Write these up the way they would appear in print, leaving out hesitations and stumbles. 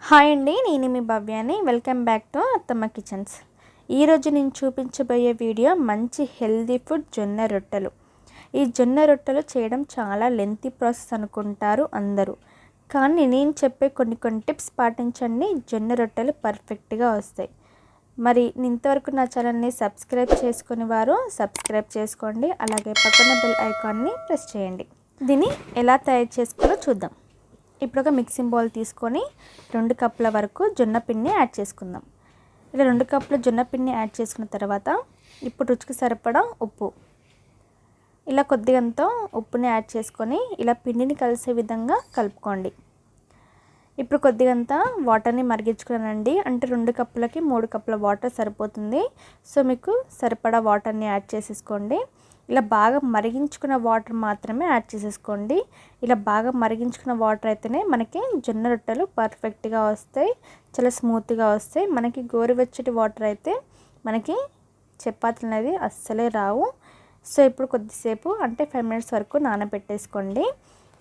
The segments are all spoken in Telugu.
హాయ్ అండి, నేను మీ భవ్యాని. వెల్కమ్ బ్యాక్ టు అత్తమ్మ కిచెన్స్. ఈరోజు నేను చూపించబోయే వీడియో మంచి హెల్దీ ఫుడ్ జొన్న రొట్టెలు. ఈ జొన్న రొట్టెలు చేయడం చాలా లెంతీ ప్రాసెస్ అనుకుంటారు అందరూ, కానీ నేను చెప్పే కొన్ని టిప్స్ పాటించండి, జొన్న రొట్టెలు పర్ఫెక్ట్గా వస్తాయి. మరి ఇంతవరకు నా ఛానల్ని సబ్స్క్రైబ్ చేసుకుని వారు సబ్స్క్రైబ్ చేసుకోండి, అలాగే పక్కన బెల్ ఐకాన్ని ప్రెస్ చేయండి. దీన్ని ఎలా తయారు చేసుకోవాలో చూద్దాం. ఇప్పుడు ఒక మిక్సింగ్ బౌల్ తీసుకొని 2 కప్పుల వరకు జొన్న పిండిని యాడ్ చేసుకుందాం. ఇలా 2 కప్పుల జొన్న పిండిని యాడ్ చేసుకున్న తర్వాత ఇప్పుడు రుచికి సరిపడా ఉప్పు, ఇలా కొద్దిగంత ఉప్పుని యాడ్ చేసుకొని ఇలా పిండిని కలిసే విధంగా కలుపుకోండి. ఇప్పుడు కొద్దిగంత వాటర్ని మరిగించుకున్నానండి, అంటే 2 కప్పులకి 3 కప్పుల వాటర్ సరిపోతుంది. సో మీకు సరిపడా వాటర్ని యాడ్ చేసేసుకోండి. ఇలా బాగా మరిగించుకున్న వాటర్ మాత్రమే యాడ్ చేసేసుకోండి. ఇలా బాగా మరిగించుకున్న వాటర్ అయితేనే మనకి జొన్న రొట్టెలు పర్ఫెక్ట్గా వస్తాయి, చాలా స్మూత్గా వస్తాయి. మనకి గోరువెచ్చటి వాటర్ అయితే మనకి చపాతీలు అనేది అస్సలే రావు. సో ఇప్పుడు కొద్దిసేపు అంటే 5 మినిట్స్ వరకు నానబెట్టేసుకోండి.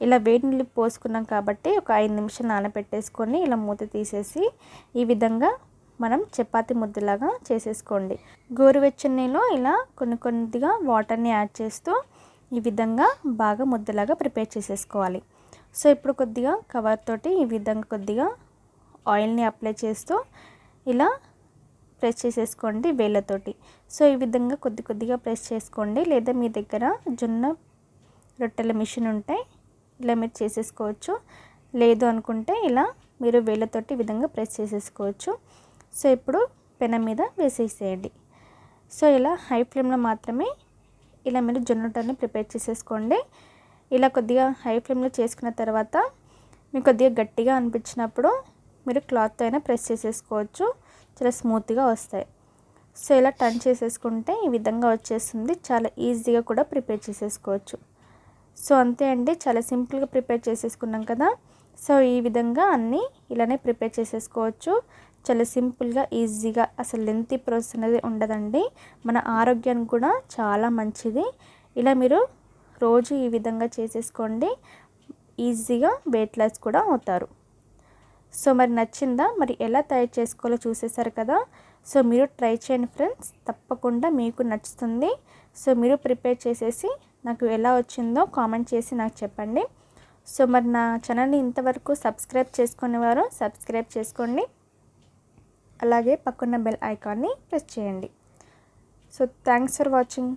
ఇలా వేడి నీళ్ళు పోసుకున్నాం కాబట్టి ఒక 5 నిమిషాలు నానబెట్టేసుకొని ఇలా మూత తీసేసి ఈ విధంగా మనం చపాతీ ముద్దలాగా చేసేసుకోండి. గోరువెచ్చని నీళ్ళు ఇలా కొద్దిగా వాటర్ని యాడ్ చేస్తూ ఈ విధంగా బాగా ముద్దలాగా ప్రిపేర్ చేసేసుకోవాలి. సో ఇప్పుడు కొద్దిగా కవర్ తోటి ఈ విధంగా కొద్దిగా ఆయిల్ని అప్లై చేస్తూ ఇలా ప్రెస్ చేసేసుకోండి వేళ్ళతోటి. సో ఈ విధంగా కొద్దిగా ప్రెస్ చేసుకోండి, లేదా మీ దగ్గర జొన్న రొట్టెల మిషన్ ఉంటే ఇలా మీరు చేసేసుకోవచ్చు, లేదు అనుకుంటే ఇలా మీరు వేళ్ళతోటి ఈ విధంగా ప్రెస్ చేసేసుకోవచ్చు. సో ఇప్పుడు పెనం మీద వేసేసేయండి. సో ఇలా హై ఫ్లేమ్లో మాత్రమే ఇలా మీరు జొన్న రొట్టెని ప్రిపేర్ చేసేసుకోండి. ఇలా కొద్దిగా హై ఫ్లేమ్లో చేసుకున్న తర్వాత మీకు కొద్దిగా గట్టిగా అనిపించినప్పుడు మీరు క్లాత్తో అయినా ప్రెస్ చేసేసుకోవచ్చు, చాలా స్మూత్గా వస్తాయి. సో ఇలా టర్న్ చేసేసుకుంటే ఈ విధంగా వచ్చేస్తుంది. చాలా ఈజీగా కూడా ప్రిపేర్ చేసేసుకోవచ్చు. సో అంతే అండి, చాలా సింపుల్గా ప్రిపేర్ చేసేసుకున్నాం కదా. సో ఈ విధంగా అన్నీ ఇలానే ప్రిపేర్ చేసేసుకోవచ్చు, చాలా సింపుల్గా ఈజీగా. అసలు లెంతీ ప్రాసెస్ అనేది ఉండదండి, మన ఆరోగ్యానికి కూడా చాలా మంచిది. ఇలా మీరు రోజు ఈ విధంగా చేసేసుకోండి, ఈజీగా వెయిట్ లాస్ కూడా అవుతారు. సో మరి నచ్చిందా? మరి ఎలా తయారు చేసుకోవాలో చూసేసారు కదా. సో మీరు ట్రై చేయండి ఫ్రెండ్స్, తప్పకుండా మీకు నచ్చుతుంది. సో మీరు ప్రిపేర్ చేసేసి నాకు ఎలా వచ్చిందో కామెంట్ చేసి నాకు చెప్పండి. సో మరి నా ఛానల్ని ఇంతవరకు సబ్స్క్రైబ్ చేసుకునేవారు సబ్స్క్రైబ్ చేసుకోండి, అలాగే పక్కన బెల్ ఐకాన్ని ప్రెస్ చేయండి. So thanks for watching.